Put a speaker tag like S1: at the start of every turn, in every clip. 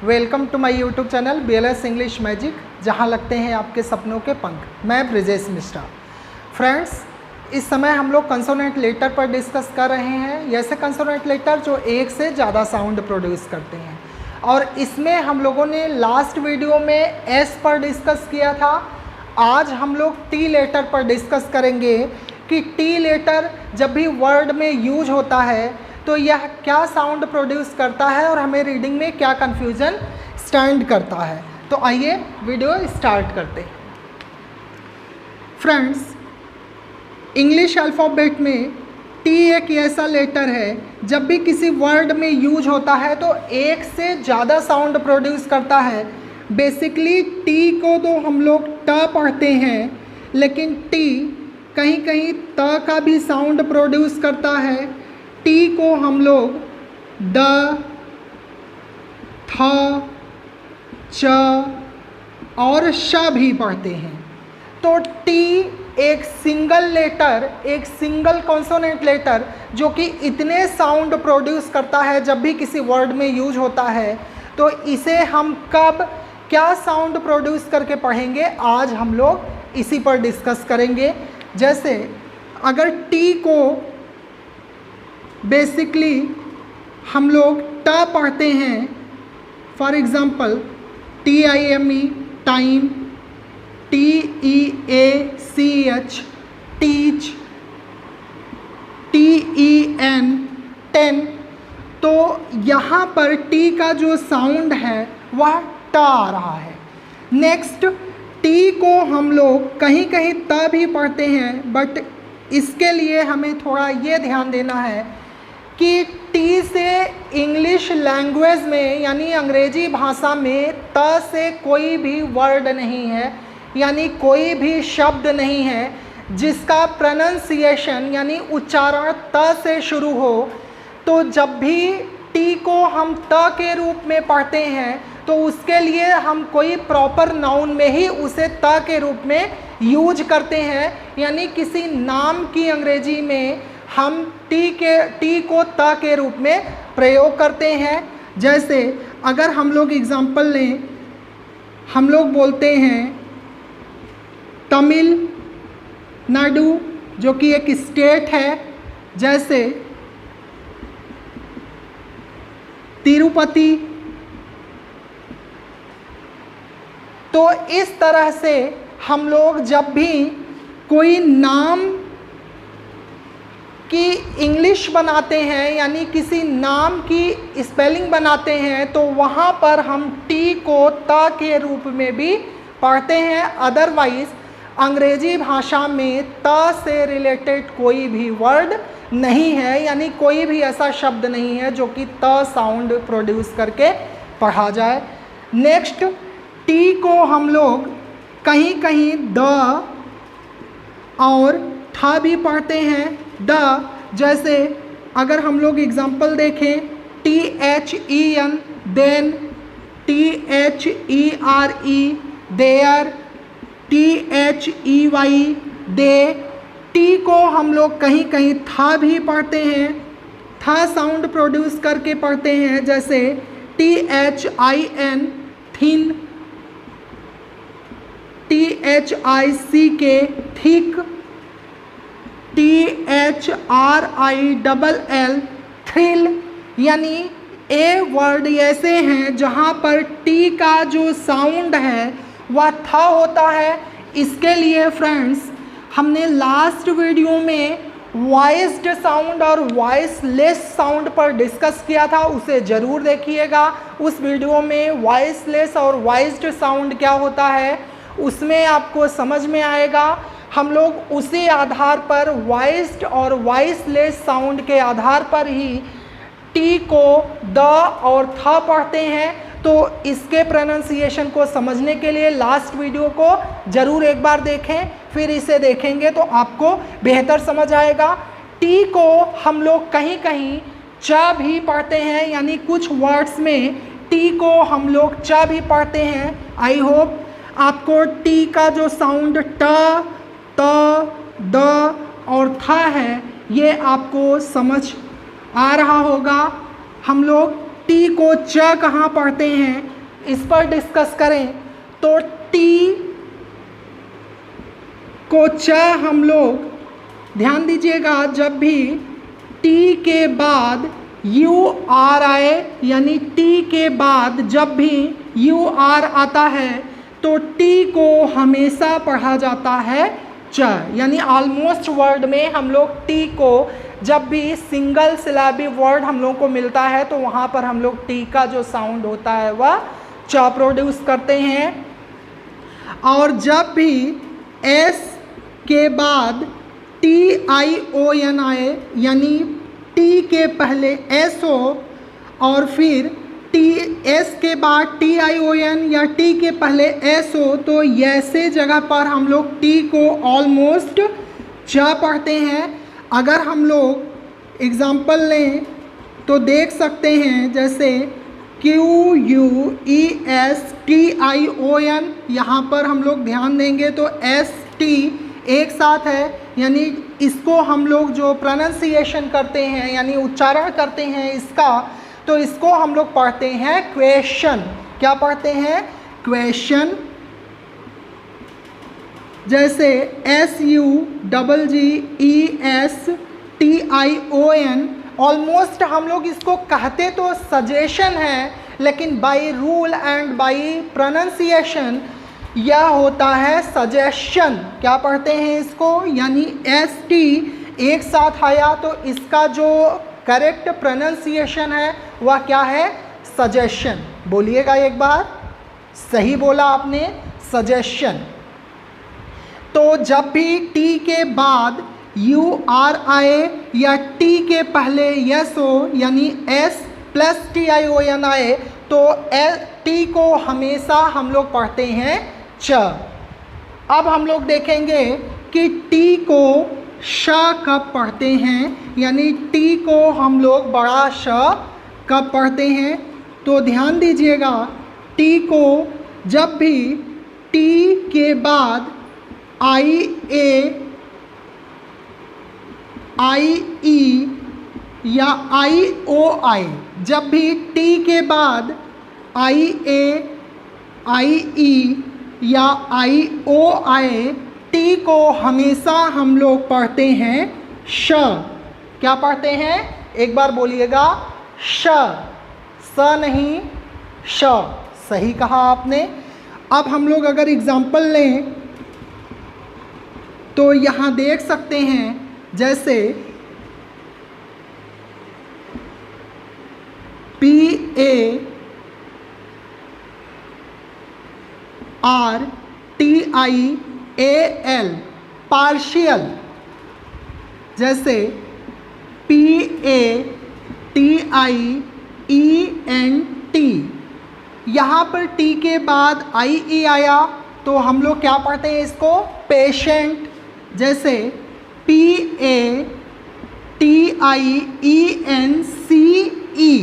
S1: Welcome to my YouTube channel BLS English magic, जहां लगते हैं आपके सपनों के पंख। मैं ब्रिजेश मिश्रा। फ्रेंड्स, इस समय हम लोग कंसोनेंट लेटर पर डिस्कस कर रहे हैं। ऐसे कंसोनेंट लेटर जो एक से ज़्यादा साउंड प्रोड्यूस करते हैं, और इसमें हम लोगों ने लास्ट वीडियो में एस पर डिस्कस किया था। आज हम लोग टी लेटर पर डिस्कस करेंगे कि टी लेटर जब भी वर्ड में यूज होता है तो यह क्या साउंड प्रोड्यूस करता है और हमें रीडिंग में क्या कन्फ्यूज़न स्टैंड करता है। तो आइए वीडियो स्टार्ट करते हैं। फ्रेंड्स, इंग्लिश अल्फ़ाबेट में टी एक ऐसा लेटर है जब भी किसी वर्ड में यूज होता है तो एक से ज़्यादा साउंड प्रोड्यूस करता है। बेसिकली टी को तो हम लोग ट पढ़ते हैं, लेकिन टी कहीं कहीं त का भी साउंड प्रोड्यूस करता है। टी को हम लोग ड, थ, च और श भी पढ़ते हैं। तो टी एक सिंगल लेटर, एक सिंगल कॉन्सोनेंट लेटर जो कि इतने साउंड प्रोड्यूस करता है जब भी किसी वर्ड में यूज होता है, तो इसे हम कब क्या साउंड प्रोड्यूस करके पढ़ेंगे, आज हम लोग इसी पर डिस्कस करेंगे। जैसे अगर टी को बेसिकली हम लोग ट पढ़ते हैं, for example TIME time, TEACH teach, TEN ten, तो यहाँ पर टी का जो साउंड है वह ट आ रहा है। नेक्स्ट, टी को हम लोग कहीं कहीं त भी पढ़ते हैं, बट इसके लिए हमें थोड़ा ये ध्यान देना है कि टी से इंग्लिश लैंग्वेज में यानी अंग्रेजी भाषा में त से कोई भी वर्ड नहीं है, यानी कोई भी शब्द नहीं है जिसका प्रोनंसिएशन यानी उच्चारण त से शुरू हो। तो जब भी टी को हम त के रूप में पढ़ते हैं तो उसके लिए हम कोई प्रॉपर नाउन में ही उसे त के रूप में यूज करते हैं, यानी किसी नाम की अंग्रेजी में हम टी को त के रूप में प्रयोग करते हैं। जैसे अगर हम लोग एग्जाम्पल लें, हम लोग बोलते हैं तमिलनाडु, जो कि एक स्टेट है, जैसे तिरुपति। तो इस तरह से हम लोग जब भी कोई नाम की इंग्लिश बनाते हैं यानी किसी नाम की स्पेलिंग बनाते हैं तो वहाँ पर हम टी को त के रूप में भी पढ़ते हैं। अदरवाइज अंग्रेजी भाषा में त से रिलेटेड कोई भी वर्ड नहीं है, यानी कोई भी ऐसा शब्द नहीं है जो कि त साउंड प्रोड्यूस करके पढ़ा जाए। नेक्स्ट, टी को हम लोग कहीं कहीं द और थ भी पढ़ते हैं। द, जैसे अगर हम लोग एग्जाम्पल देखें, THEN then, THERE there, THEY they. T को हम लोग कहीं कहीं था भी पढ़ते हैं, था साउंड प्रोड्यूस करके पढ़ते हैं। जैसे THIN thin, THICK thick, THRILL thrill. यानी ए वर्ड ऐसे हैं जहाँ पर टी का जो साउंड है वह था होता है। इसके लिए फ्रेंड्स, हमने लास्ट वीडियो में वॉइस्ड साउंड और वॉइसलेस साउंड पर डिस्कस किया था, उसे ज़रूर देखिएगा। उस वीडियो में वॉइसलेस और वॉइस्ड साउंड क्या होता है उसमें आपको समझ में आएगा। हम लोग उसी आधार पर वॉइस्ड और वॉइसलेस साउंड के आधार पर ही टी को द और थ पढ़ते हैं। तो इसके प्रोनंसिएशन को समझने के लिए लास्ट वीडियो को ज़रूर एक बार देखें, फिर इसे देखेंगे तो आपको बेहतर समझ आएगा। टी को हम लोग कहीं कहीं च भी पढ़ते हैं, यानी कुछ वर्ड्स में टी को हम लोग च भी पढ़ते हैं। आई होप आपको टी का जो साउंड ट, त, द और थ है ये आपको समझ आ रहा होगा। हम लोग टी को च कहाँ पढ़ते हैं, इस पर डिस्कस करें तो टी को च हम लोग ध्यान दीजिएगा, जब भी टी के बाद यू आर आए, यानी टी के बाद जब भी यू आर आता है तो टी को हमेशा पढ़ा जाता है च, यानी ऑलमोस्ट वर्ड में हम लोग टी को जब भी सिंगल सिलेबी वर्ड हम लोग को मिलता है तो वहाँ पर हम लोग टी का जो साउंड होता है वह च प्रोड्यूस करते हैं। और जब भी एस के बाद टी आई ओ एन आए, यानी टी के पहले एस हो और फिर टी एस के बाद टी आई ओ एन या टी के पहले एस हो, तो ऐसे जगह पर हम लोग टी को ऑलमोस्ट च पढ़ते हैं। अगर हम लोग एग्ज़ाम्पल लें तो देख सकते हैं, जैसे Q U E S T I O N, यहाँ पर हम लोग ध्यान देंगे तो एस टी एक साथ है, यानी इसको हम लोग जो प्रोनाउंसिएशन करते हैं यानी उच्चारण करते हैं इसका, तो इसको हम लोग पढ़ते हैं क्वेश्चन। क्या पढ़ते हैं? क्वेश्चन। जैसे S U double G E S T I O N, almost हम लोग इसको कहते तो सजेशन है, लेकिन by rule and by pronunciation यह होता है सजेशन। क्या पढ़ते हैं इसको? यानी एस टी एक साथ आया तो इसका जो करेक्ट प्रोनाउंसिएशन है वह क्या है? सजेशन। बोलिएगा एक बार, सही बोला आपने, सजेशन। तो जब भी टी के बाद यू आर आए या टी के पहले यस हो, यानी S plus T I O N आए, तो टी को हमेशा हम लोग पढ़ते हैं च। अब हम लोग देखेंगे कि टी को श कब पढ़ते हैं, यानी टी को हम लोग बड़ा श कब पढ़ते हैं। तो ध्यान दीजिएगा, टी को जब भी टी के बाद आई ए, आई ई या आई ओ आए, जब भी टी के बाद आई ए, आई ई या आई ओ आए, टी को हमेशा हम लोग पढ़ते हैं श। क्या पढ़ते हैं? एक बार बोलिएगा, श। स नहीं, श। सही कहा आपने। अब हम लोग अगर एग्जाम्पल लें तो यहाँ देख सकते हैं, जैसे P A R T I A L, partial. जैसे P A T I E N T, यहाँ पर टी के बाद आई ई आया तो हम लोग क्या पढ़ते हैं इसको? पेशेंट। जैसे P A T I E N C E,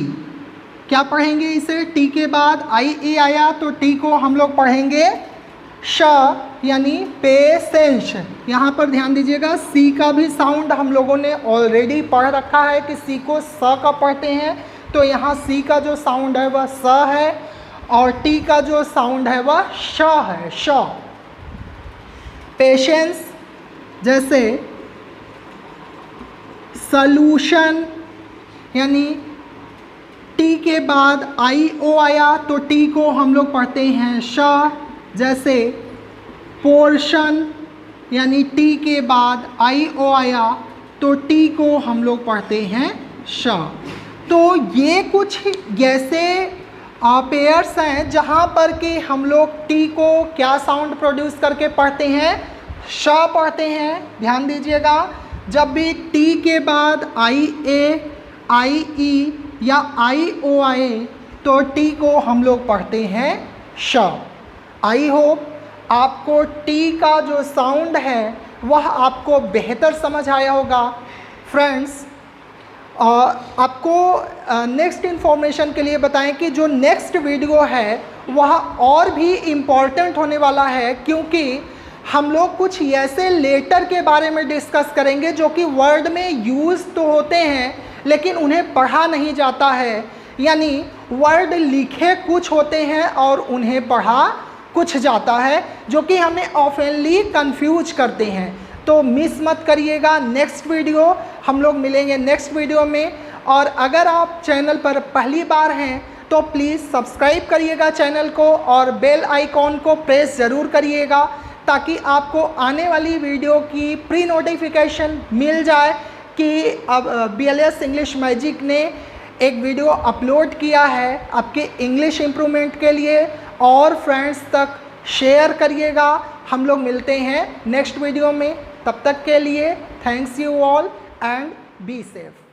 S1: क्या पढ़ेंगे इसे? टी के बाद आई ई आया तो टी को हम लोग पढ़ेंगे श, यानी पेशेंस। यहाँ पर ध्यान दीजिएगा, सी का भी साउंड हम लोगों ने ऑलरेडी पढ़ रखा है कि सी को स का पढ़ते हैं, तो यहाँ सी का जो साउंड है वह स है और टी का जो साउंड है वह श है, श। पेशेंस। जैसे सॉल्यूशन, यानी टी के बाद आई ओ आया तो टी को हम लोग पढ़ते हैं श। जैसे पोर्शन, यानी टी के बाद आई ओ आया तो टी को हम लोग पढ़ते हैं श। तो ये कुछ ऐसे पेयर्स हैं जहाँ पर कि हम लोग टी को क्या साउंड प्रोड्यूस करके पढ़ते हैं? श पढ़ते हैं। ध्यान दीजिएगा, जब भी टी के बाद आई ए, आई ई या आई ओ आए तो टी को हम लोग पढ़ते हैं श। आई होप आपको टी का जो साउंड है वह आपको बेहतर समझ आया होगा। फ्रेंड्स, आपको नेक्स्ट इन्फॉर्मेशन के लिए बताएं कि जो नेक्स्ट वीडियो है वह और भी इम्पॉर्टेंट होने वाला है, क्योंकि हम लोग कुछ ऐसे लेटर के बारे में डिस्कस करेंगे जो कि वर्ड में यूज़ तो होते हैं लेकिन उन्हें पढ़ा नहीं जाता है, यानी वर्ड लिखे कुछ होते हैं और उन्हें पढ़ा कुछ जाता है, जो कि हमें ऑफनली कंफ्यूज करते हैं। तो मिस मत करिएगा नेक्स्ट वीडियो, हम लोग मिलेंगे नेक्स्ट वीडियो में। और अगर आप चैनल पर पहली बार हैं तो प्लीज़ सब्सक्राइब करिएगा चैनल को और बेल आइकॉन को प्रेस ज़रूर करिएगा, ताकि आपको आने वाली वीडियो की प्री नोटिफिकेशन मिल जाए कि अब BLS इंग्लिश मैजिक ने एक वीडियो अपलोड किया है आपके इंग्लिश इम्प्रूवमेंट के लिए। और फ्रेंड्स तक शेयर करिएगा। हम लोग मिलते हैं नेक्स्ट वीडियो में, तब तक के लिए thanks you all and be safe.